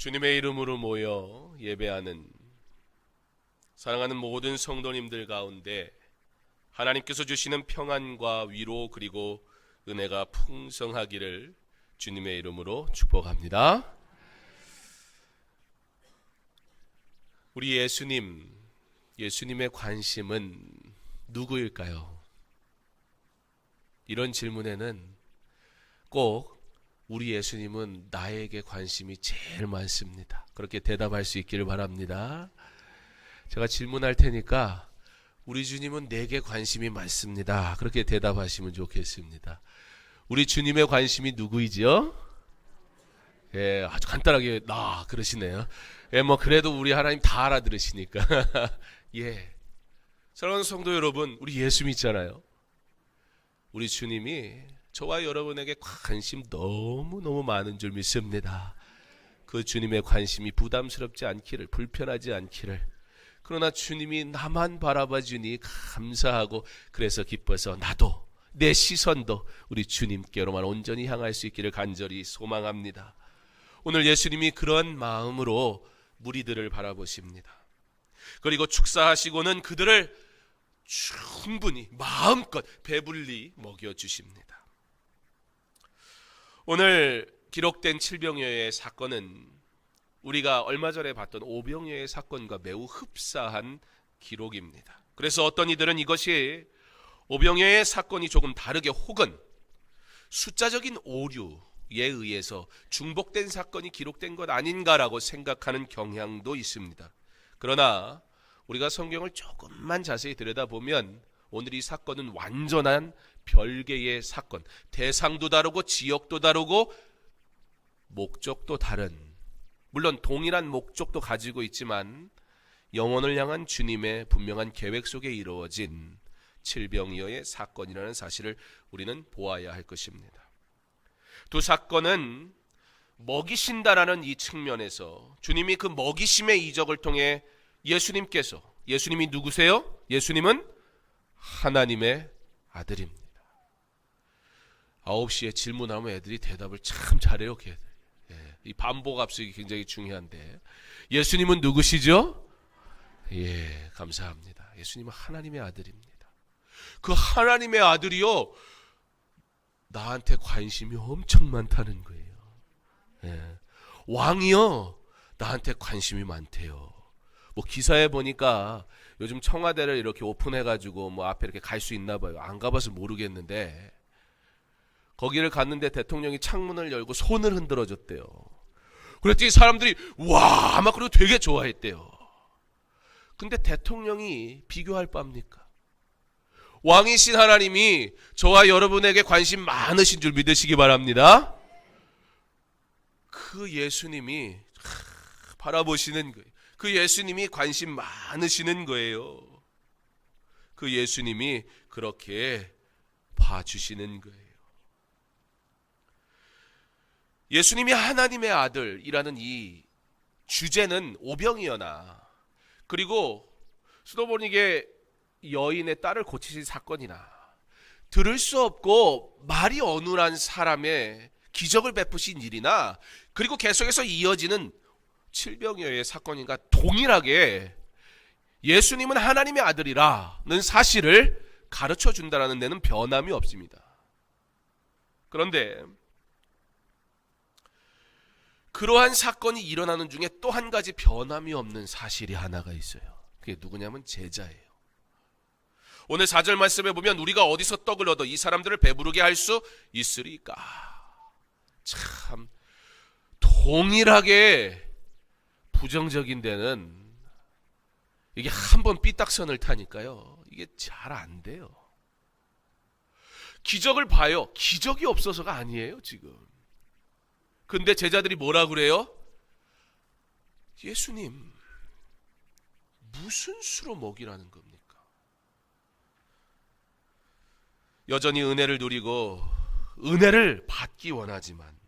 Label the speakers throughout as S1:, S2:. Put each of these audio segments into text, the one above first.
S1: 주님의 이름으로 모여 예배하는 사랑하는 모든 성도님들 가운데 하나님께서 주시는 평안과 위로 그리고 은혜가 풍성하기를 주님의 이름으로 축복합니다. 우리 예수님의 관심은 누구일까요? 이런 질문에는 꼭 우리 예수님은 나에게 관심이 제일 많습니다. 그렇게 대답할 수 있기를 바랍니다. 제가 질문할 테니까 우리 주님은 내게 관심이 많습니다. 그렇게 대답하시면 좋겠습니다. 우리 주님의 관심이 누구이지요? 예, 아주 간단하게 그러시네요. 예, 그래도 우리 하나님 다 알아들으시니까. 예. 사랑하는 성도 여러분, 우리 예수 믿잖아요. 우리 주님이 저와 여러분에게 관심 너무너무 많은 줄 믿습니다. 그 주님의 관심이 부담스럽지 않기를, 불편하지 않기를. 그러나 주님이 나만 바라봐 주니 감사하고 그래서 기뻐서 나도 내 시선도 우리 주님께로만 온전히 향할 수 있기를 간절히 소망합니다. 오늘 예수님이 그런 마음으로 무리들을 바라보십니다. 그리고 축사하시고는 그들을 충분히 마음껏 배불리 먹여주십니다. 오늘 기록된 칠병여의 사건은 우리가 얼마 전에 봤던 오병여의 사건과 매우 흡사한 기록입니다. 그래서 어떤 이들은 이것이 오병여의 사건이 조금 다르게 혹은 숫자적인 오류에 의해서 중복된 사건이 기록된 것 아닌가라고 생각하는 경향도 있습니다. 그러나 우리가 성경을 조금만 자세히 들여다보면 오늘 이 사건은 완전한 별개의 사건, 대상도 다르고 지역도 다르고 목적도 다른, 물론 동일한 목적도 가지고 있지만 영혼을 향한 주님의 분명한 계획 속에 이루어진 칠병여의 사건이라는 사실을 우리는 보아야 할 것입니다. 두 사건은 먹이신다라는 이 측면에서 주님이 그 먹이심의 이적을 통해 예수님이 누구세요? 예수님은 하나님의 아들입니다. 9시에 질문하면 애들이 대답을 참 잘해요. 이 반복 압수가 굉장히 중요한데, 예수님은 누구시죠? 예, 감사합니다. 예수님은 하나님의 아들입니다. 그 하나님의 아들이요, 나한테 관심이 엄청 많다는 거예요. 예, 왕이요, 나한테 관심이 많대요. 기사에 보니까 요즘 청와대를 이렇게 오픈해가지고 앞에 이렇게 갈 수 있나 봐요. 안 가봐서 모르겠는데 거기를 갔는데 대통령이 창문을 열고 손을 흔들어 줬대요. 그랬더니 사람들이 와 아마 그리고 되게 좋아했대요. 근데 대통령이 비교할 바입니까? 왕이신 하나님이 저와 여러분에게 관심 많으신 줄 믿으시기 바랍니다. 그 예수님이 바라보시는 거예요. 그 예수님이 관심 많으시는 거예요. 그 예수님이 그렇게 봐주시는 거예요. 예수님이 하나님의 아들이라는 이 주제는 오병이어나 그리고 수도보니게 여인의 딸을 고치신 사건이나 들을 수 없고 말이 어눌한 사람의 기적을 베푸신 일이나 그리고 계속해서 이어지는 칠병여의 사건인가 동일하게 예수님은 하나님의 아들이라는 사실을 가르쳐 준다는 데는 변함이 없습니다. 그런데 그러한 사건이 일어나는 중에 또 한 가지 변함이 없는 사실이 하나가 있어요. 그게 누구냐면 제자예요. 오늘 4절 말씀에 보면 우리가 어디서 떡을 얻어 이 사람들을 배부르게 할 수 있으리까. 참 동일하게 부정적인 데는 이게 한번 삐딱선을 타니까요, 이게 잘 안 돼요. 기적을 봐요. 기적이 없어서가 아니에요 지금. 근데 제자들이 뭐라 그래요? 예수님 무슨 수로 먹이라는 겁니까? 여전히 은혜를 누리고 은혜를 받기 원하지만,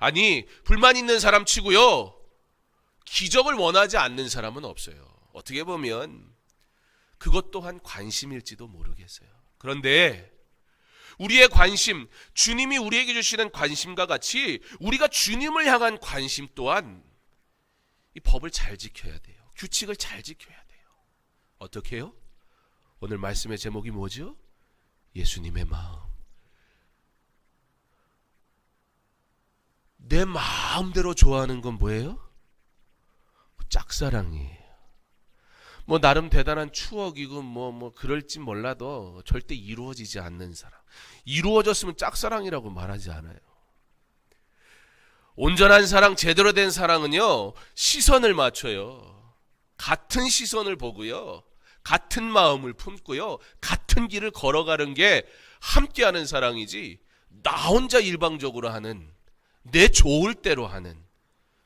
S1: 아니 불만 있는 사람 치고요, 기적을 원하지 않는 사람은 없어요. 어떻게 보면 그것 또한 관심일지도 모르겠어요. 그런데 우리의 관심, 주님이 우리에게 주시는 관심과 같이 우리가 주님을 향한 관심 또한 이 법을 잘 지켜야 돼요. 규칙을 잘 지켜야 돼요. 어떻게 해요? 오늘 말씀의 제목이 뭐죠? 예수님의 마음. 내 마음대로 좋아하는 건 뭐예요? 짝사랑이에요. 뭐 나름 대단한 추억이고 뭐 그럴지 몰라도 절대 이루어지지 않는 사랑. 이루어졌으면 짝사랑이라고 말하지 않아요. 온전한 사랑, 제대로 된 사랑은요, 시선을 맞춰요. 같은 시선을 보고요, 같은 마음을 품고요, 같은 길을 걸어가는 게 함께하는 사랑이지, 나 혼자 일방적으로 하는, 내 좋을 대로 하는,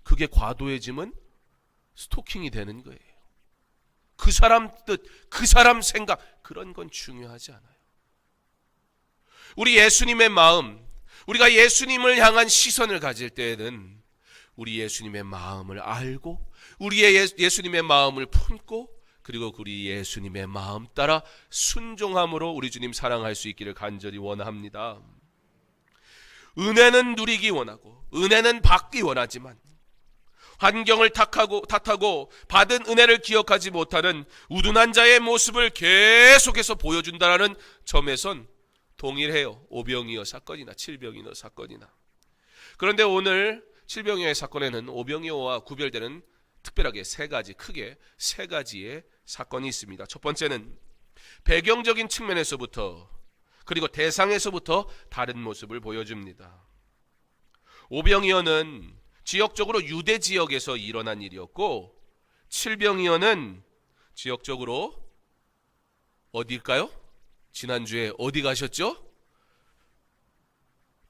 S1: 그게 과도해지면 스토킹이 되는 거예요. 그 사람 뜻, 그 사람 생각, 그런 건 중요하지 않아요. 우리 예수님의 마음, 우리가 예수님을 향한 시선을 가질 때에는 우리 예수님의 마음을 알고, 우리의 예수님의 마음을 품고, 그리고 우리 예수님의 마음 따라 순종함으로 우리 주님 사랑할 수 있기를 간절히 원합니다. 은혜는 누리기 원하고, 은혜는 받기 원하지만, 환경을 탓하고 받은 은혜를 기억하지 못하는 우둔한 자의 모습을 계속해서 보여준다는 점에선 동일해요. 오병이어 사건이나 칠병이어 사건이나. 그런데 오늘 칠병이어의 사건에는 오병이어와 구별되는 특별하게 크게 세 가지의 사건이 있습니다. 첫 번째는 배경적인 측면에서부터, 그리고 대상에서부터 다른 모습을 보여줍니다. 오병이어는 지역적으로 유대 지역에서 일어난 일이었고, 칠병이어는 지역적으로 어디일까요? 지난주에 어디 가셨죠?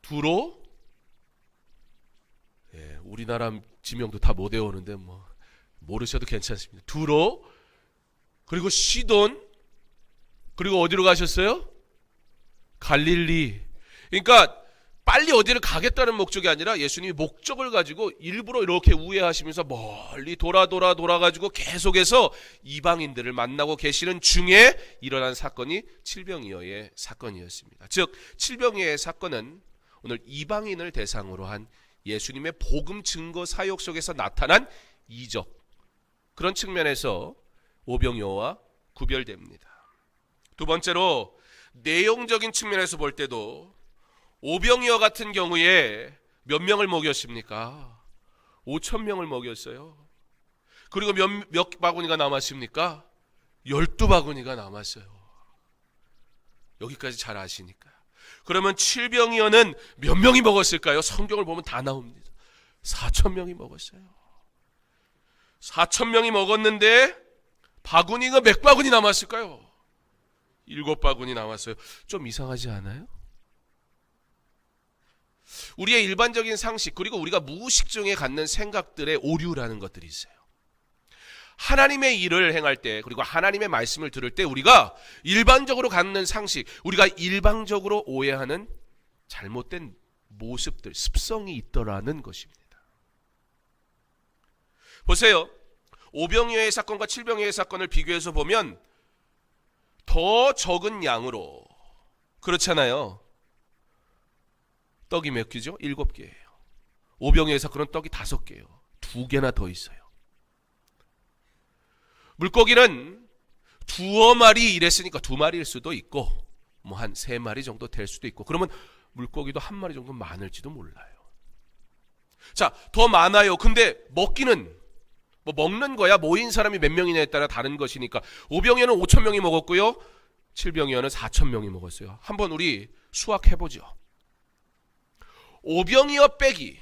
S1: 두로? 예, 우리나라 지명도 다 못 외우는데 뭐 모르셔도 괜찮습니다. 두로, 그리고 시돈, 그리고 어디로 가셨어요? 갈릴리. 그러니까 빨리 어디를 가겠다는 목적이 아니라 예수님이 목적을 가지고 일부러 이렇게 우회하시면서 멀리 돌아가지고 계속해서 이방인들을 만나고 계시는 중에 일어난 사건이 칠병이어의 사건이었습니다. 즉 칠병이어의 사건은 오늘 이방인을 대상으로 한 예수님의 복음 증거 사역 속에서 나타난 이적, 그런 측면에서 오병이어와 구별됩니다. 두 번째로 내용적인 측면에서 볼 때도 오병이어 같은 경우에 몇 명을 먹였습니까? 5,000명을 먹였어요. 그리고 몇 바구니가 남았습니까? 12바구니가 남았어요. 여기까지 잘 아시니까. 그러면 칠병이어는 몇 명이 먹었을까요? 성경을 보면 다 나옵니다. 4,000명이 먹었어요. 4,000명이 먹었는데 바구니가 몇 바구니 남았을까요? 7바구니 남았어요. 좀 이상하지 않아요? 우리의 일반적인 상식, 그리고 우리가 무의식 중에 갖는 생각들의 오류라는 것들이 있어요. 하나님의 일을 행할 때, 그리고 하나님의 말씀을 들을 때 우리가 일반적으로 갖는 상식, 우리가 일방적으로 오해하는 잘못된 모습들, 습성이 있더라는 것입니다. 보세요. 오병이어의 사건과 칠병이어의 사건을 비교해서 보면 더 적은 양으로, 그렇잖아요. 떡이 몇 개죠? 7개예요. 오병이어의 사건은 떡이 5개예요. 2개나 더 있어요. 물고기는 2마리 이랬으니까 2마리일 수도 있고, 뭐 한 3마리 정도 될 수도 있고, 그러면 물고기도 1마리 정도 많을지도 몰라요. 자, 더 많아요. 근데 먹기는 뭐 먹는 거야, 모인 사람이 몇 명이냐에 따라 다른 것이니까. 오병이어는 5,000명이 먹었고요, 칠병이어는 4,000명이 먹었어요. 한번 우리 수학해보죠. 오병이어 빼기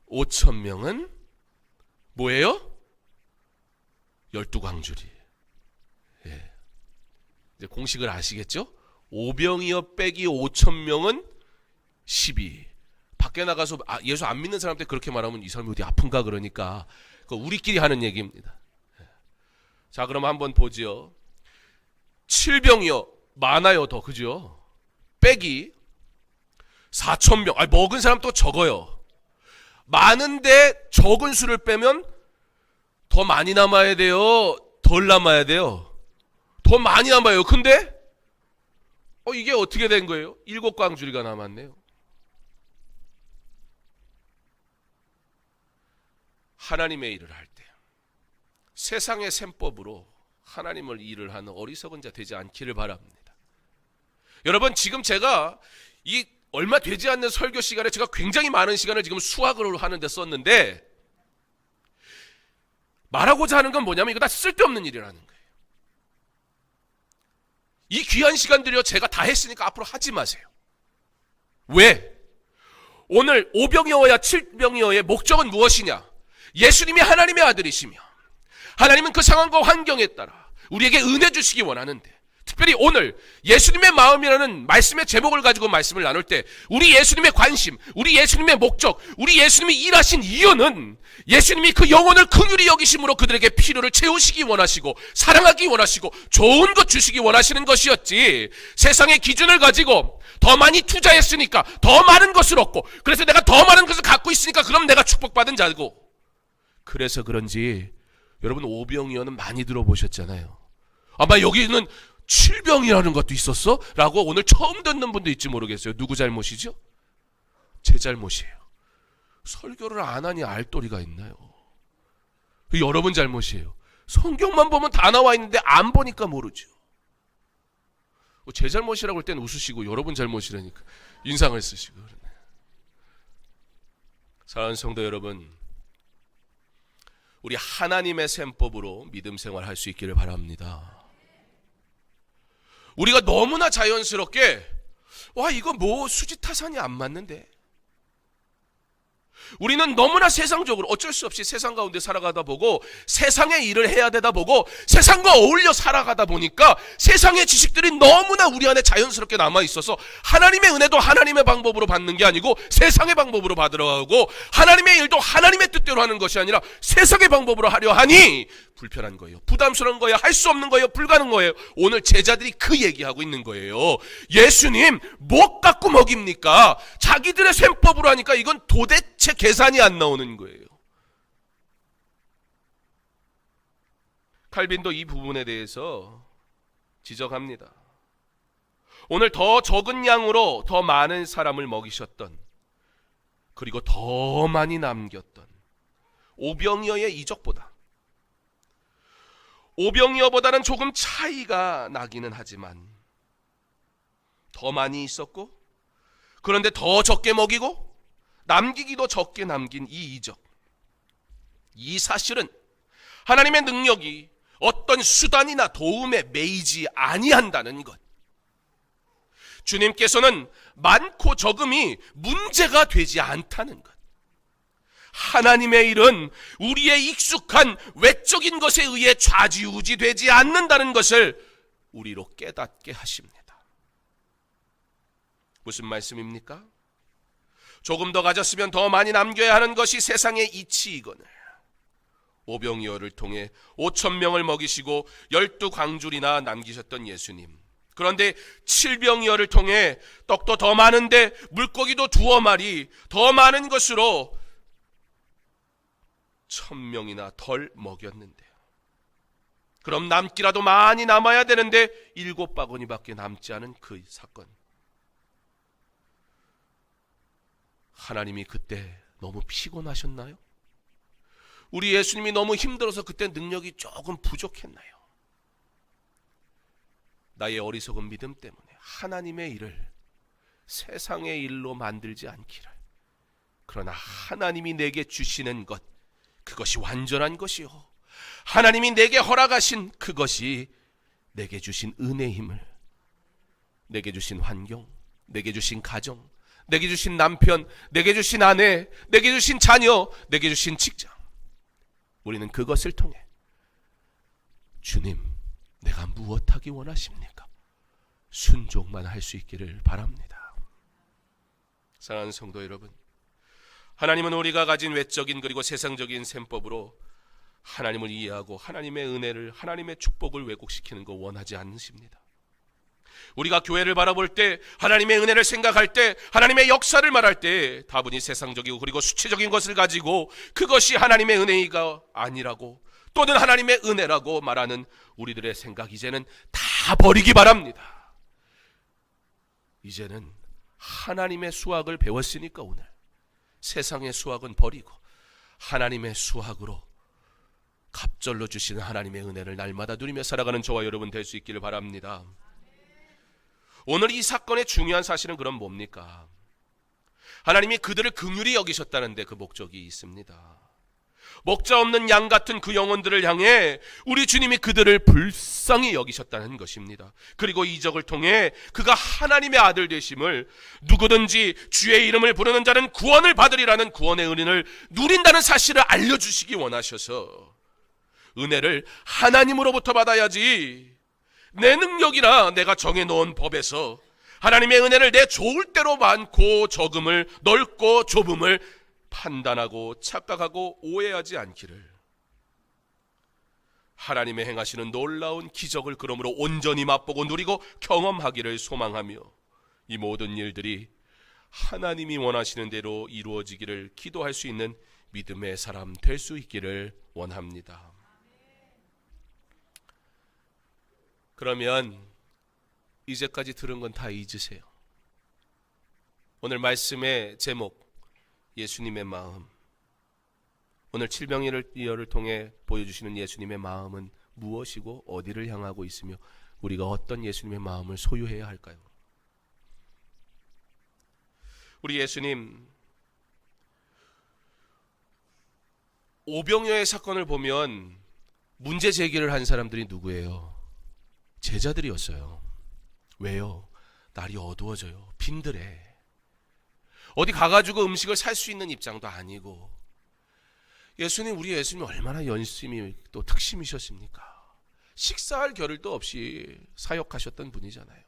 S1: 5,000명은 뭐예요? 12광주리. 예. 이제 공식을 아시겠죠? 오병이어 빼기 5,000명은 12. 밖에 나가서 예수 안 믿는 사람한테 그렇게 말하면 이 사람이 어디 아픈가 그러니까 우리끼리 하는 얘기입니다. 자, 그럼 한번 보죠. 칠병이어 많아요, 더, 그죠? 빼기 4,000명. 먹은 사람 또 적어요. 많은데 적은 수를 빼면 더 많이 남아야 돼요? 덜 남아야 돼요? 더 많이 남아요. 근데 이게 어떻게 된 거예요? 7광주리가 남았네요. 하나님의 일을 할 때 세상의 셈법으로 하나님을 일을 하는 어리석은 자 되지 않기를 바랍니다. 여러분, 지금 제가 이 얼마 되지 않는 설교 시간에 제가 굉장히 많은 시간을 지금 수학을 하는데 썼는데, 말하고자 하는 건 뭐냐면 이거 다 쓸데없는 일이라는 거예요. 이 귀한 시간들이요, 제가 다 했으니까 앞으로 하지 마세요. 왜? 오늘 오병이어야 칠병이어의 목적은 무엇이냐? 예수님이 하나님의 아들이시며 하나님은 그 상황과 환경에 따라 우리에게 은혜 주시기 원하는데, 특별히 오늘 예수님의 마음이라는 말씀의 제목을 가지고 말씀을 나눌 때 우리 예수님의 관심, 우리 예수님의 목적, 우리 예수님이 일하신 이유는 예수님이 그 영혼을 긍휼히 여기심으로 그들에게 필요를 채우시기 원하시고 사랑하기 원하시고 좋은 것 주시기 원하시는 것이었지, 세상의 기준을 가지고 더 많이 투자했으니까 더 많은 것을 얻고, 그래서 내가 더 많은 것을 갖고 있으니까 그럼 내가 축복받은 자고, 그래서 그런지 여러분 오병이어는 많이 들어보셨잖아요. 아마 여기는 칠병이라는 것도 있었어? 라고 오늘 처음 듣는 분도 있지 모르겠어요. 누구 잘못이죠? 제 잘못이에요. 설교를 안 하니 알도리가 있나요? 여러분 잘못이에요. 성경만 보면 다 나와 있는데 안 보니까 모르죠. 제 잘못이라고 할 땐 웃으시고 여러분 잘못이라니까 인상을 쓰시고 그러네. 사랑하는 성도 여러분, 우리 하나님의 셈법으로 믿음 생활할 수 있기를 바랍니다. 우리가 너무나 자연스럽게 이거 뭐 수지타산이 안 맞는데, 우리는 너무나 세상적으로 어쩔 수 없이 세상 가운데 살아가다 보고 세상의 일을 해야 되다 보고 세상과 어울려 살아가다 보니까 세상의 지식들이 너무나 우리 안에 자연스럽게 남아있어서 하나님의 은혜도 하나님의 방법으로 받는 게 아니고 세상의 방법으로 받으러 가고, 하나님의 일도 하나님의 뜻대로 하는 것이 아니라 세상의 방법으로 하려 하니 불편한 거예요. 부담스러운 거예요. 할 수 없는 거예요. 불가능한 거예요. 오늘 제자들이 그 얘기하고 있는 거예요. 예수님 뭐 갖고 먹입니까? 자기들의 셈법으로 하니까 이건 도대체 계산이 안 나오는 거예요. 칼빈도 이 부분에 대해서 지적합니다. 오늘 더 적은 양으로 더 많은 사람을 먹이셨던, 그리고 더 많이 남겼던 오병이어의 이적보다, 오병이어보다는 조금 차이가 나기는 하지만 더 많이 있었고, 그런데 더 적게 먹이고 남기기도 적게 남긴 이 이적, 이 사실은 하나님의 능력이 어떤 수단이나 도움에 매이지 아니한다는 것, 주님께서는 많고 적음이 문제가 되지 않다는 것, 하나님의 일은 우리의 익숙한 외적인 것에 의해 좌지우지되지 않는다는 것을 우리로 깨닫게 하십니다. 무슨 말씀입니까? 조금 더 가졌으면 더 많이 남겨야 하는 것이 세상의 이치이거늘, 오병이어를 통해 5,000명을 먹이시고 12광줄이나 남기셨던 예수님, 그런데 7병이어를 통해 떡도 더 많은데 물고기도 2어마리 더 많은 것으로 1,000명이나 덜 먹였는데요. 그럼 남기라도 많이 남아야 되는데 7바구니밖에 남지 않은 그 사건, 하나님이 그때 너무 피곤하셨나요? 우리 예수님이 너무 힘들어서 그때 능력이 조금 부족했나요? 나의 어리석은 믿음 때문에 하나님의 일을 세상의 일로 만들지 않기를, 그러나 하나님이 내게 주시는 것, 그것이 완전한 것이요, 하나님이 내게 허락하신 그것이 내게 주신 은혜임을, 내게 주신 환경, 내게 주신 가정, 내게 주신 남편, 내게 주신 아내, 내게 주신 자녀, 내게 주신 직장, 우리는 그것을 통해 주님, 내가 무엇하기 원하십니까? 순종만 할 수 있기를 바랍니다. 사랑하는 성도 여러분, 하나님은 우리가 가진 외적인 그리고 세상적인 셈법으로 하나님을 이해하고 하나님의 은혜를, 하나님의 축복을 왜곡시키는 거 원하지 않으십니다. 우리가 교회를 바라볼 때, 하나님의 은혜를 생각할 때, 하나님의 역사를 말할 때 다분히 세상적이고 그리고 수치적인 것을 가지고 그것이 하나님의 은혜가 아니라고 또는 하나님의 은혜라고 말하는 우리들의 생각 이제는 다 버리기 바랍니다. 이제는 하나님의 수학을 배웠으니까 오늘 세상의 수학은 버리고 하나님의 수학으로 갑절로 주시는 하나님의 은혜를 날마다 누리며 살아가는 저와 여러분 될 수 있기를 바랍니다. 오늘 이 사건의 중요한 사실은 그럼 뭡니까? 하나님이 그들을 긍휼히 여기셨다는데 그 목적이 있습니다. 목자 없는 양 같은 그 영혼들을 향해 우리 주님이 그들을 불쌍히 여기셨다는 것입니다. 그리고 이적을 통해 그가 하나님의 아들 되심을, 누구든지 주의 이름을 부르는 자는 구원을 받으리라는 구원의 은혜를 누린다는 사실을 알려주시기 원하셔서 은혜를 하나님으로부터 받아야지 내 능력이나 내가 정해놓은 법에서 하나님의 은혜를 내 좋을 대로 많고 적음을, 넓고 좁음을 판단하고 착각하고 오해하지 않기를, 하나님의 행하시는 놀라운 기적을 그러므로 온전히 맛보고 누리고 경험하기를 소망하며 이 모든 일들이 하나님이 원하시는 대로 이루어지기를 기도할 수 있는 믿음의 사람 될 수 있기를 원합니다. 그러면 이제까지 들은 건 다 잊으세요. 오늘 말씀의 제목, 예수님의 마음. 오늘 칠병이어를 통해 보여주시는 예수님의 마음은 무엇이고 어디를 향하고 있으며 우리가 어떤 예수님의 마음을 소유해야 할까요? 우리 예수님 오병이어의 사건을 보면 문제 제기를 한 사람들이 누구예요? 제자들이었어요. 왜요? 날이 어두워져요. 빈들에 어디 가가지고 음식을 살 수 있는 입장도 아니고. 예수님, 우리 예수님 얼마나 열심히 또 특심이셨습니까? 식사할 겨를도 없이 사역하셨던 분이잖아요.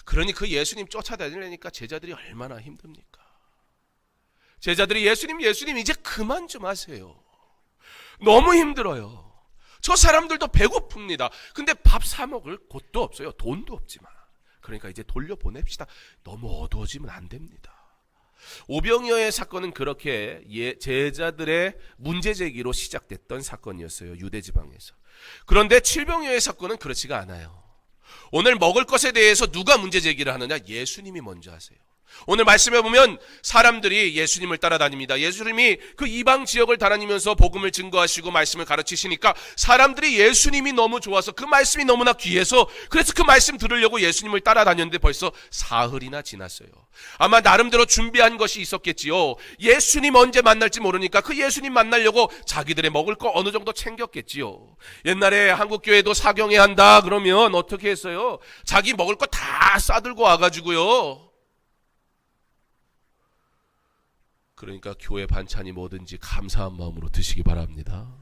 S1: 그러니 그 예수님 쫓아다니려니까 제자들이 얼마나 힘듭니까? 제자들이 예수님 이제 그만 좀 하세요. 너무 힘들어요. 저 사람들도 배고픕니다. 근데 밥 사 먹을 곳도 없어요. 돈도 없지만. 그러니까 이제 돌려보냅시다. 너무 어두워지면 안 됩니다. 오병이어의 사건은 그렇게 제자들의 문제 제기로 시작됐던 사건이었어요. 유대 지방에서. 그런데 칠병이어의 사건은 그렇지가 않아요. 오늘 먹을 것에 대해서 누가 문제 제기를 하느냐? 예수님이 먼저 하세요. 오늘 말씀해 보면 사람들이 예수님을 따라다닙니다. 예수님이 그 이방 지역을 다니면서 복음을 증거하시고 말씀을 가르치시니까 사람들이 예수님이 너무 좋아서 그 말씀이 너무나 귀해서 그래서 그 말씀 들으려고 예수님을 따라다녔는데 벌써 사흘이나 지났어요. 아마 나름대로 준비한 것이 있었겠지요. 예수님 언제 만날지 모르니까 그 예수님 만나려고 자기들의 먹을 거 어느 정도 챙겼겠지요. 옛날에 한국교회도 사경회 한다 그러면 어떻게 했어요? 자기 먹을 거 다 싸들고 와가지고요. 그러니까 교회 반찬이 뭐든지 감사한 마음으로 드시기 바랍니다.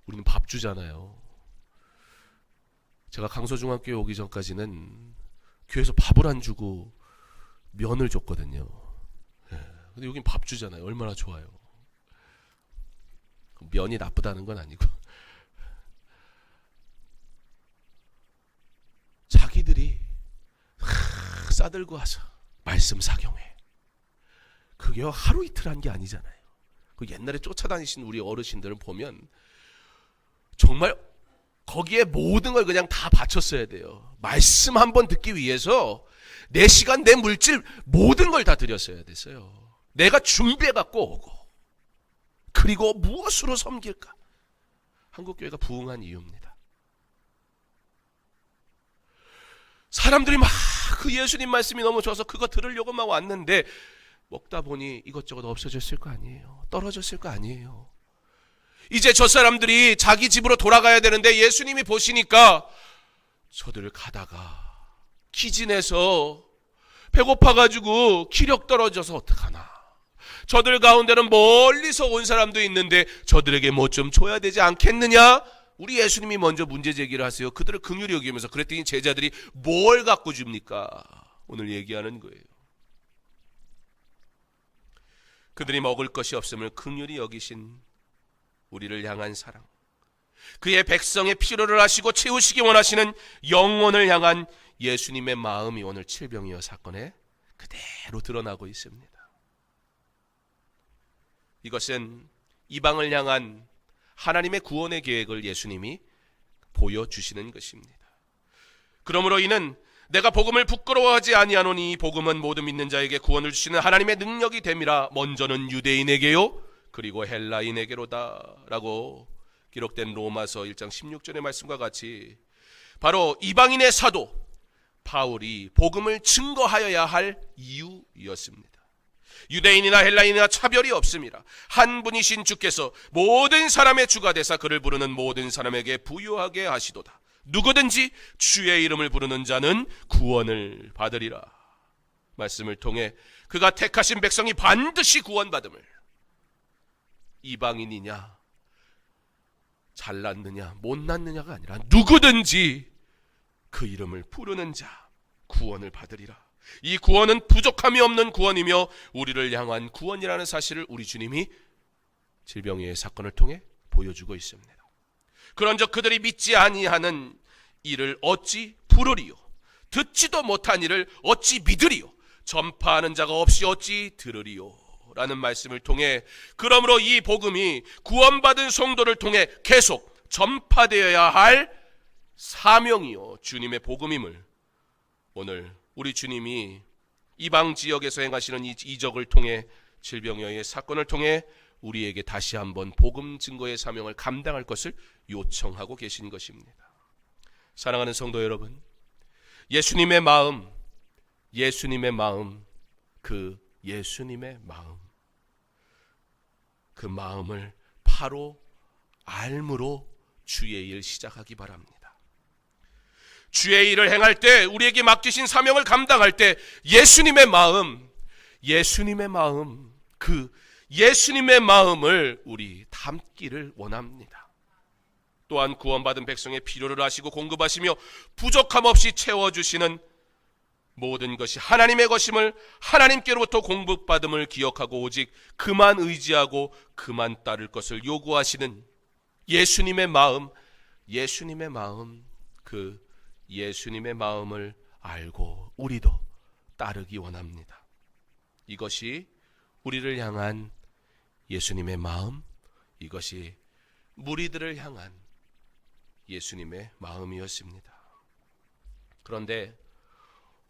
S1: 우리는 밥 주잖아요. 제가 강서중학교에 오기 전까지는 교회에서 밥을 안 주고 면을 줬거든요. 근데 여긴 밥 주잖아요. 얼마나 좋아요. 면이 나쁘다는 건 아니고 자기들이 싸들고 와서 말씀 사경회. 그게 하루 이틀 한 게 아니잖아요. 그 옛날에 쫓아다니신 우리 어르신들을 보면 정말 거기에 모든 걸 그냥 다 바쳤어야 돼요. 말씀 한번 듣기 위해서 내 시간, 내 물질 모든 걸 다 드렸어야 됐어요. 내가 준비해갖고 오고 그리고 무엇으로 섬길까? 한국교회가 부흥한 이유입니다. 사람들이 막 그 예수님 말씀이 너무 좋아서 그거 들으려고 막 왔는데 먹다 보니 이것저것 없어졌을 거 아니에요. 떨어졌을 거 아니에요. 이제 저 사람들이 자기 집으로 돌아가야 되는데 예수님이 보시니까 저들을 가다가 기진해서 배고파가지고 기력 떨어져서 어떡하나. 저들 가운데는 멀리서 온 사람도 있는데 저들에게 뭐 좀 줘야 되지 않겠느냐? 우리 예수님이 먼저 문제 제기를 하세요. 그들을 긍휼히 여기면서. 그랬더니 제자들이 뭘 갖고 줍니까? 오늘 얘기하는 거예요. 그들이 먹을 것이 없음을 긍휼히 여기신 우리를 향한 사랑, 그의 백성의 필요를 하시고 채우시기 원하시는 영혼을 향한 예수님의 마음이 오늘 칠병이어 사건에 그대로 드러나고 있습니다. 이것은 이방을 향한 하나님의 구원의 계획을 예수님이 보여주시는 것입니다. 그러므로 이는 내가 복음을 부끄러워하지 아니하노니 이 복음은 모든 믿는 자에게 구원을 주시는 하나님의 능력이 됨이라. 먼저는 유대인에게요 그리고 헬라인에게로다 라고 기록된 로마서 1장 16절의 말씀과 같이 바로 이방인의 사도 바울이 복음을 증거하여야 할 이유였습니다. 유대인이나 헬라인이나 차별이 없습니다. 한 분이신 주께서 모든 사람의 주가 되사 그를 부르는 모든 사람에게 부유하게 하시도다. 누구든지 주의 이름을 부르는 자는 구원을 받으리라. 말씀을 통해 그가 택하신 백성이 반드시 구원받음을, 이방인이냐 잘났느냐 못났느냐가 아니라 누구든지 그 이름을 부르는 자 구원을 받으리라. 이 구원은 부족함이 없는 구원이며 우리를 향한 구원이라는 사실을 우리 주님이 질병의 사건을 통해 보여주고 있습니다. 그런즉 그들이 믿지 아니하는 이를 어찌 부르리요? 듣지도 못한 이를 어찌 믿으리요? 전파하는 자가 없이 어찌 들으리요? 라는 말씀을 통해 그러므로 이 복음이 구원받은 성도를 통해 계속 전파되어야 할 사명이요 주님의 복음임을 오늘 우리 주님이 이방 지역에서 행하시는 이 이적을 통해 질병의 사건을 통해 우리에게 다시 한번 복음 증거의 사명을 감당할 것을 요청하고 계신 것입니다. 사랑하는 성도 여러분, 예수님의 마음, 그 마음을 바로 알므로 주의 일 시작하기 바랍니다. 주의 일을 행할 때, 우리에게 맡기신 사명을 감당할 때 예수님의 마음을 우리 담기를 원합니다. 또한 구원받은 백성의 필요를 아시고 공급하시며 부족함 없이 채워주시는 모든 것이 하나님의 것임을, 하나님께로부터 공급받음을 기억하고 오직 그만 의지하고 그만 따를 것을 요구하시는 예수님의 마음을 알고 우리도 따르기 원합니다. 이것이 우리를 향한 예수님의 마음, 이것이 무리들을 향한 예수님의 마음이었습니다. 그런데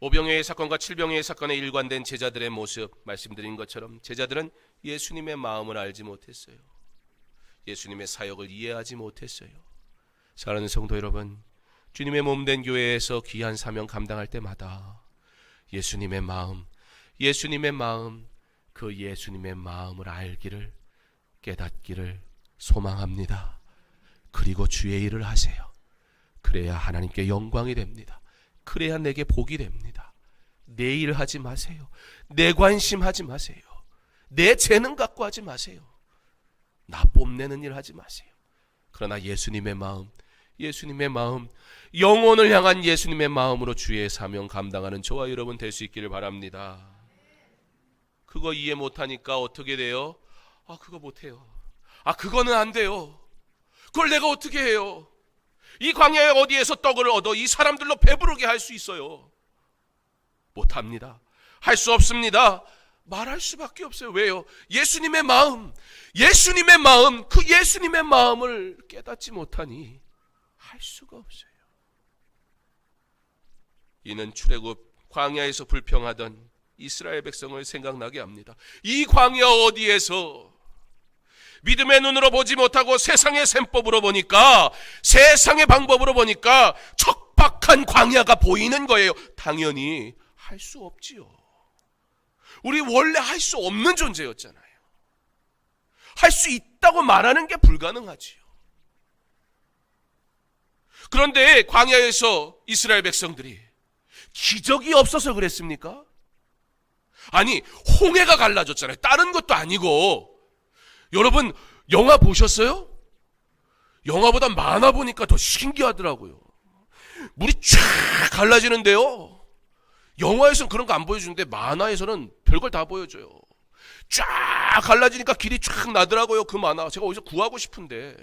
S1: 오병이어의 사건과 칠병이어의 사건에 일관된 제자들의 모습, 말씀드린 것처럼 제자들은 예수님의 마음을 알지 못했어요. 예수님의 사역을 이해하지 못했어요. 사랑하는 성도 여러분, 주님의 몸된 교회에서 귀한 사명 감당할 때마다 예수님의 마음, 그 예수님의 마음을 알기를, 깨닫기를 소망합니다. 그리고 주의 일을 하세요. 그래야 하나님께 영광이 됩니다. 그래야 내게 복이 됩니다. 내 일 하지 마세요. 내 관심 하지 마세요. 내 재능 갖고 하지 마세요. 나 뽐내는 일 하지 마세요. 그러나 예수님의 마음, 영혼을 향한 예수님의 마음으로 주의 사명 감당하는 저와 여러분 될 수 있기를 바랍니다. 그거 이해 못하니까 어떻게 돼요? 그거 못해요. 그거는 안 돼요. 그걸 내가 어떻게 해요? 이 광야에 어디에서 떡을 얻어 이 사람들로 배부르게 할 수 있어요? 못합니다. 할 수 없습니다. 말할 수밖에 없어요. 왜요? 예수님의 마음, 그 예수님의 마음을 깨닫지 못하니 할 수가 없어요. 이는 출애굽 광야에서 불평하던 이스라엘 백성을 생각나게 합니다. 이 광야 어디에서 믿음의 눈으로 보지 못하고 세상의 셈법으로 보니까, 세상의 방법으로 보니까 척박한 광야가 보이는 거예요. 당연히 할 수 없지요. 우리 원래 할 수 없는 존재였잖아요. 할 수 있다고 말하는 게 불가능하지요. 그런데 광야에서 이스라엘 백성들이 기적이 없어서 그랬습니까? 아니, 홍해가 갈라졌잖아요. 다른 것도 아니고. 여러분, 영화 보셨어요? 영화보다 만화 보니까 더 신기하더라고요. 물이 쫙 갈라지는데요. 영화에서는 그런 거 안 보여주는데 만화에서는 별걸 다 보여줘요. 쫙 갈라지니까 길이 쫙 나더라고요. 그 만화 제가 어디서 구하고 싶은데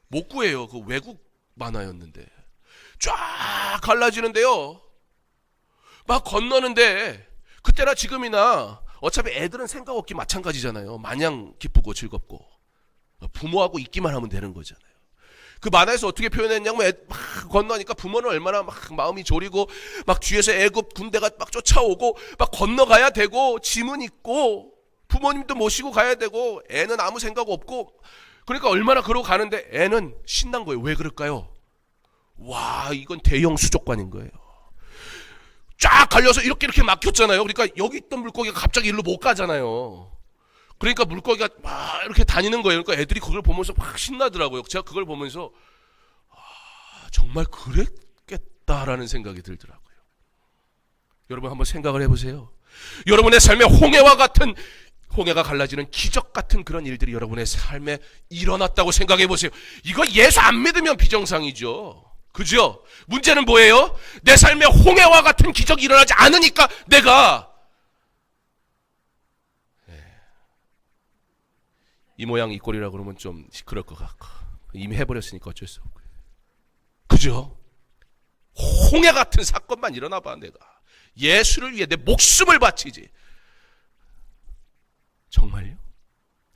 S1: 못 구해요. 그 외국 만화였는데. 쫙 갈라지는데요. 막 건너는데 그때나 지금이나 어차피 애들은 생각 없기 마찬가지잖아요. 마냥 기쁘고 즐겁고. 부모하고 있기만 하면 되는 거잖아요. 그 만화에서 어떻게 표현했냐면 막 건너니까 부모는 얼마나 막 마음이 졸이고 막 뒤에서 애굽 군대가 막 쫓아오고 막 건너가야 되고 짐은 있고 부모님도 모시고 가야 되고 애는 아무 생각 없고 그러니까 얼마나 그러고 가는데 애는 신난 거예요. 왜 그럴까요? 와, 이건 대형 수족관인 거예요. 쫙 갈려서 이렇게 막혔잖아요. 그러니까 여기 있던 물고기가 갑자기 일로 못 가잖아요. 그러니까 물고기가 막 이렇게 다니는 거예요. 그러니까 애들이 그걸 보면서 막 신나더라고요. 제가 그걸 보면서 정말 그랬겠다라는 생각이 들더라고요. 여러분 한번 생각을 해보세요. 여러분의 삶에 홍해가 갈라지는 기적 같은 그런 일들이 여러분의 삶에 일어났다고 생각해 보세요. 이거 예수 안 믿으면 비정상이죠. 그죠? 문제는 뭐예요? 내 삶에 홍해와 같은 기적이 일어나지 않으니까 내가 이 모양 이 꼴이라 그러면 좀 그럴 것 같고 이미 해버렸으니까 어쩔 수 없고요. 그죠? 홍해 같은 사건만 일어나 봐. 내가 예수를 위해 내 목숨을 바치지. 정말요?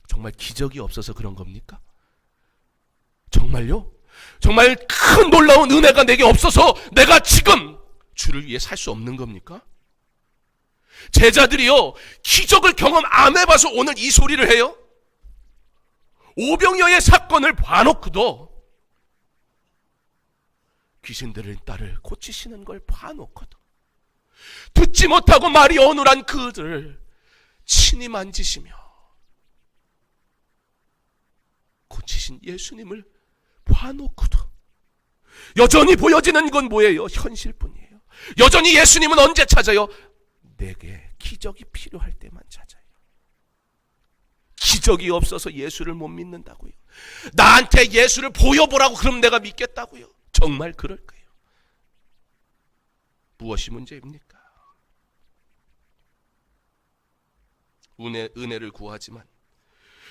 S1: 정말 기적이 없어서 그런 겁니까? 정말요? 정말 큰 놀라운 은혜가 내게 없어서 내가 지금 주를 위해 살 수 없는 겁니까? 제자들이요, 기적을 경험 안 해봐서 오늘 이 소리를 해요? 오병이어의 사건을 봐놓고도 귀신 들린 딸을 고치시는 걸 봐놓고도 듣지 못하고 말이 어눌한 그들을 친히 만지시며 고치신 예수님을 봐놓고도 여전히 보여지는 건 뭐예요? 현실뿐이에요. 여전히 예수님은 언제 찾아요? 내게 기적이 필요할 때만 찾아요. 기적이 없어서 예수를 못 믿는다고요? 나한테 예수를 보여보라고 그럼 내가 믿겠다고요? 정말 그럴까요? 무엇이 문제입니까? 은혜를 구하지만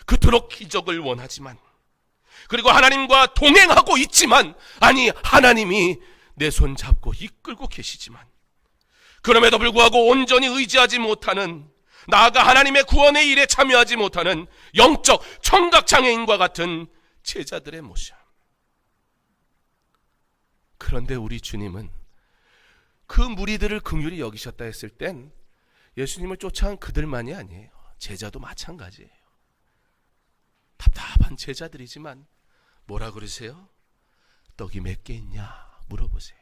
S1: 그토록 기적을 원하지만 그리고 하나님과 동행하고 있지만 아니 하나님이 내 손 잡고 이끌고 계시지만 그럼에도 불구하고 온전히 의지하지 못하는 나아가 하나님의 구원의 일에 참여하지 못하는 영적 청각장애인과 같은 제자들의 모습. 그런데 우리 주님은 그 무리들을 긍휼히 여기셨다 했을 땐 예수님을 쫓아온 그들만이 아니에요. 제자도 마찬가지예요. 답답한 제자들이지만 뭐라 그러세요? 떡이 몇 개 있냐 물어보세요.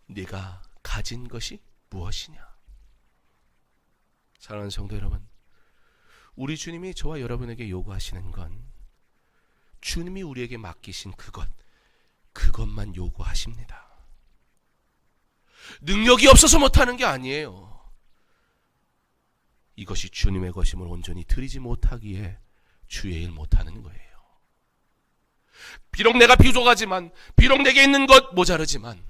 S1: 네가 가진 것이 무엇이냐? 사랑하는 성도 여러분, 우리 주님이 저와 여러분에게 요구하시는 건 주님이 우리에게 맡기신 그것만 요구하십니다. 능력이 없어서 못하는 게 아니에요. 이것이 주님의 것임을 온전히 드리지 못하기에 주의 일 못하는 거예요. 비록 내가 부족하지만, 비록 내게 있는 것 모자르지만,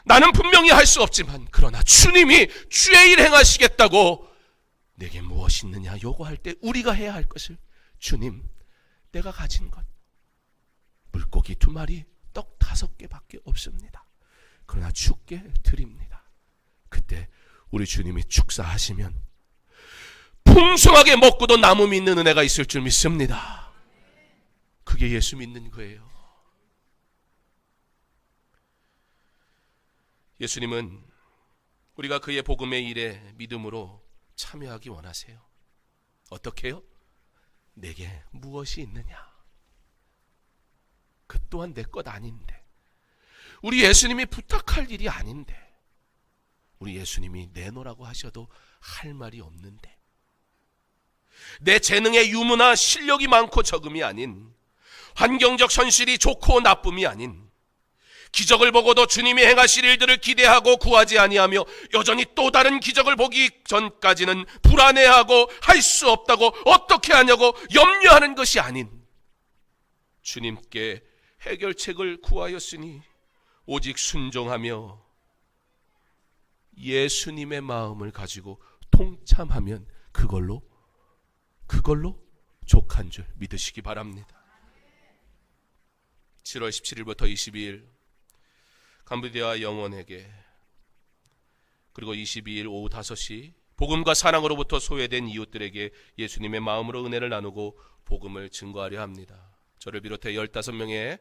S1: 나는 분명히 할 수 없지만, 그러나 주님이 주의 일 행하시겠다고 내게 무엇이 있느냐 요구할 때 우리가 해야 할 것을, 주님, 내가 가진 것 물고기 2마리, 떡 5개밖에 없습니다. 그러나 주께 드립니다. 그때 우리 주님이 축사하시면 풍성하게 먹고도 남음 있는 은혜가 있을 줄 믿습니다. 그게 예수 믿는 거예요. 예수님은 우리가 그의 복음의 일에 믿음으로 참여하기 원하세요. 어떻게 해요? 내게 무엇이 있느냐? 그 또한 내 것 아닌데, 우리 예수님이 부탁할 일이 아닌데, 우리 예수님이 내놓으라고 하셔도 할 말이 없는데, 내 재능의 유무나 실력이 많고 적음이 아닌, 환경적 현실이 좋고 나쁨이 아닌, 기적을 보고도 주님이 행하실 일들을 기대하고 구하지 아니하며 여전히 또 다른 기적을 보기 전까지는 불안해하고 할 수 없다고 어떻게 하냐고 염려하는 것이 아닌, 주님께 해결책을 구하였으니 오직 순종하며 예수님의 마음을 가지고 통참하면 그걸로 족한 줄 믿으시기 바랍니다. 7월 17일부터 22일 캄보디아 영원에게, 그리고 22일 오후 5시 복음과 사랑으로부터 소외된 이웃들에게 예수님의 마음으로 은혜를 나누고 복음을 증거하려 합니다. 저를 비롯해 15명의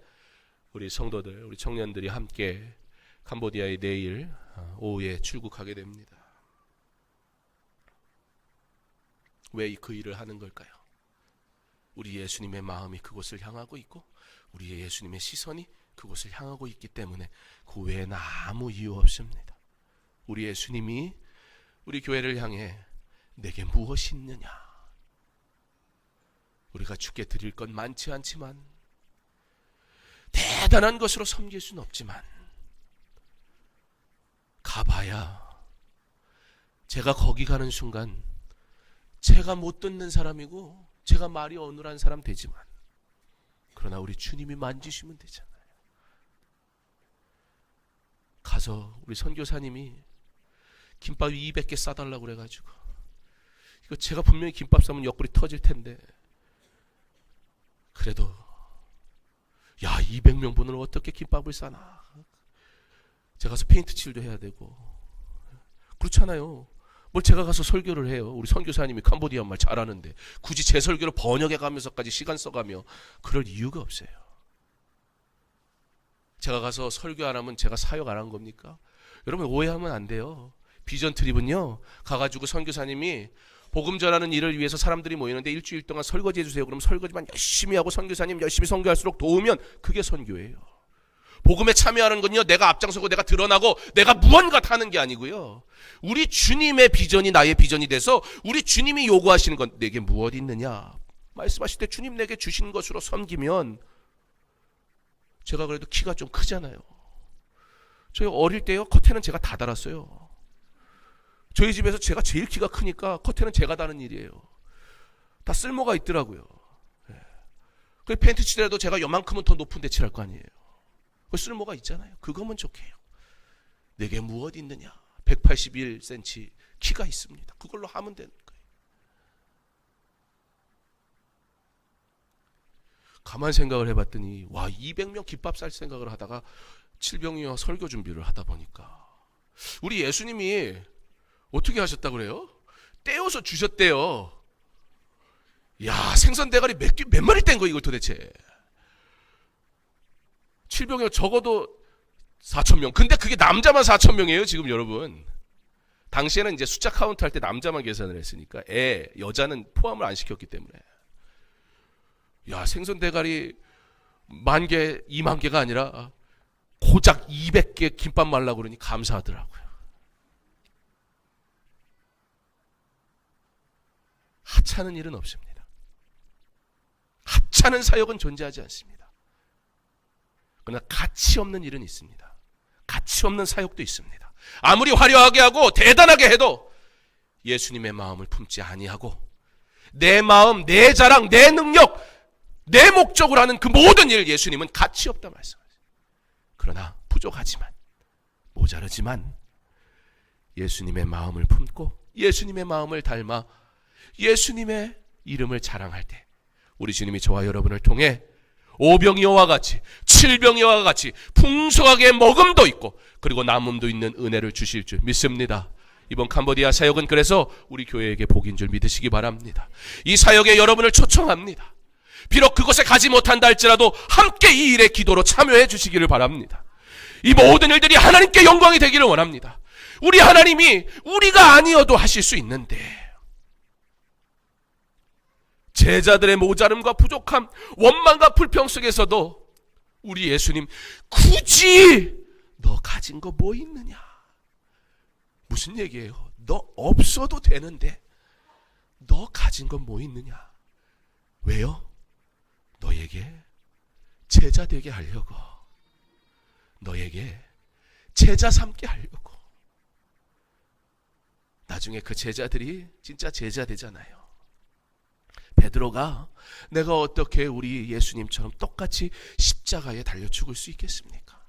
S1: 우리 성도들, 우리 청년들이 함께 캄보디아에 내일 오후에 출국하게 됩니다. 왜 그 일을 하는 걸까요? 우리 예수님의 마음이 그곳을 향하고 있고 우리의 예수님의 시선이 그곳을 향하고 있기 때문에 그 외에는 아무 이유 없습니다. 우리 예수님이 우리 교회를 향해 내게 무엇이 있느냐? 우리가 주께 드릴 건 많지 않지만 대단한 것으로 섬길 수는 없지만 가봐야 제가 거기 가는 순간 제가 못 듣는 사람이고 제가 말이 어눌한 사람 되지만 그러나 우리 주님이 만지시면 되잖아요. 가서 우리 선교사님이 김밥 200개 싸달라고 그래가지고 이거 제가 분명히 김밥 싸면 옆구리 터질 텐데 그래도 야 200명분을 어떻게 김밥을 싸나 제가 가서 페인트 칠도 해야 되고 그렇잖아요. 뭘 제가 가서 설교를 해요. 우리 선교사님이 캄보디아 말 잘하는데 굳이 제 설교를 번역해 가면서까지 시간 써가며 그럴 이유가 없어요. 제가 가서 설교 안 하면 제가 사역 안 한 겁니까? 여러분 오해하면 안 돼요. 비전 트립은요 가가지고 선교사님이 복음 전하는 일을 위해서 사람들이 모이는데 일주일 동안 설거지 해주세요. 그럼 설거지만 열심히 하고 선교사님 열심히 선교할수록 도우면 그게 선교예요. 복음에 참여하는 건요 내가 앞장서고 내가 드러나고 내가 무언가 하는 게 아니고요. 우리 주님의 비전이 나의 비전이 돼서 우리 주님이 요구하시는 건 내게 무엇이 있느냐 말씀하실 때 주님 내게 주신 것으로 섬기면 제가 그래도 키가 좀 크잖아요. 저희 어릴 때요 커튼은 제가 다 달았어요. 저희 집에서 제가 제일 키가 크니까 커튼은 제가 다는 일이에요. 다 쓸모가 있더라고요. 그 펜트 칠해도 제가 요만큼은 더 높은 데 칠할 거 아니에요. 그 쓸모가 있잖아요. 그거면 좋게요. 내게 무엇 있느냐 181cm 키가 있습니다. 그걸로 하면 되는 거예요. 가만 생각을 해봤더니 와 200명 김밥 쌀 생각을 하다가 7병이와 설교 준비를 하다 보니까 우리 예수님이 어떻게 하셨다고 그래요? 떼어서 주셨대요. 야 생선 대가리 몇 마리 뗀 거 이걸 도대체 7병이면 적어도 4,000명. 근데 그게 남자만 4,000명이에요 지금 여러분. 당시에는 이제 숫자 카운트 할 때 남자만 계산을 했으니까 여자는 포함을 안 시켰기 때문에 야 생선 대가리 10,000개 20,000개가 아니라 고작 200개 김밥 말라고 그러니 감사하더라고요. 하찮은 일은 없습니다. 하찮은 사역은 존재하지 않습니다. 그러나 가치 없는 일은 있습니다. 가치 없는 사역도 있습니다. 아무리 화려하게 하고 대단하게 해도 예수님의 마음을 품지 아니하고 내 마음, 내 자랑, 내 능력, 내 목적으로 하는 그 모든 일 예수님은 가치 없다 말씀하세요. 그러나 부족하지만 모자르지만 예수님의 마음을 품고 예수님의 마음을 닮아 예수님의 이름을 자랑할 때 우리 주님이 저와 여러분을 통해 5병이어와 같이 7병이어와 같이 풍성하게 먹음도 있고 그리고 남음도 있는 은혜를 주실 줄 믿습니다. 이번 캄보디아 사역은 그래서 우리 교회에게 복인 줄 믿으시기 바랍니다. 이 사역에 여러분을 초청합니다. 비록 그곳에 가지 못한다 할지라도 함께 이 일에 기도로 참여해 주시기를 바랍니다. 이 모든 일들이 하나님께 영광이 되기를 원합니다. 우리 하나님이 우리가 아니어도 하실 수 있는데 제자들의 모자름과 부족함, 원망과 불평 속에서도 우리 예수님 굳이 너 가진 거 뭐 있느냐? 무슨 얘기예요? 너 없어도 되는데 너 가진 건 뭐 있느냐? 왜요? 너에게 제자 되게 하려고, 너에게 제자 삼게 하려고. 나중에 그 제자들이 진짜 제자 되잖아요. 베드로가 내가 어떻게 우리 예수님처럼 똑같이 십자가에 달려 죽을 수 있겠습니까?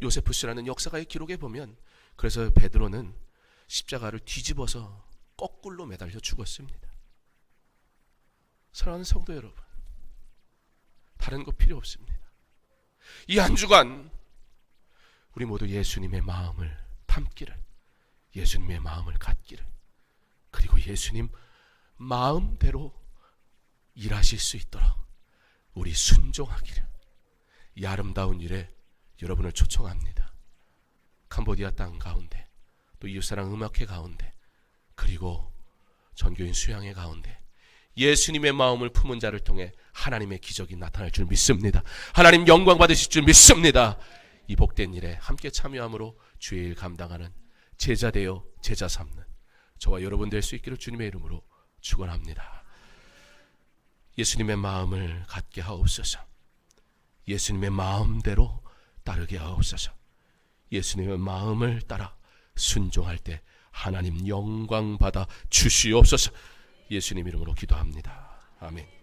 S1: 요세푸스라는 역사가의 기록에 보면 그래서 베드로는 십자가를 뒤집어서 거꾸로 매달려 죽었습니다. 사랑하는 성도 여러분, 다른 거 필요 없습니다. 이 한 주간 우리 모두 예수님의 마음을 담기를, 예수님의 마음을 갖기를 그리고 예수님 마음대로 일하실 수 있도록 우리 순종하기를, 이 아름다운 일에 여러분을 초청합니다. 캄보디아 땅 가운데, 또 이웃사랑 음악회 가운데, 그리고 전교인 수양회 가운데 예수님의 마음을 품은 자를 통해 하나님의 기적이 나타날 줄 믿습니다. 하나님 영광 받으실 줄 믿습니다. 이 복된 일에 함께 참여함으로 주의 일 감당하는 제자 되어 제자 삼는 저와 여러분 될 수 있기를 주님의 이름으로 축원합니다. 예수님의 마음을 갖게 하옵소서. 예수님의 마음대로 따르게 하옵소서. 예수님의 마음을 따라 순종할 때 하나님 영광 받아 주시옵소서. 예수님 이름으로 기도합니다. 아멘.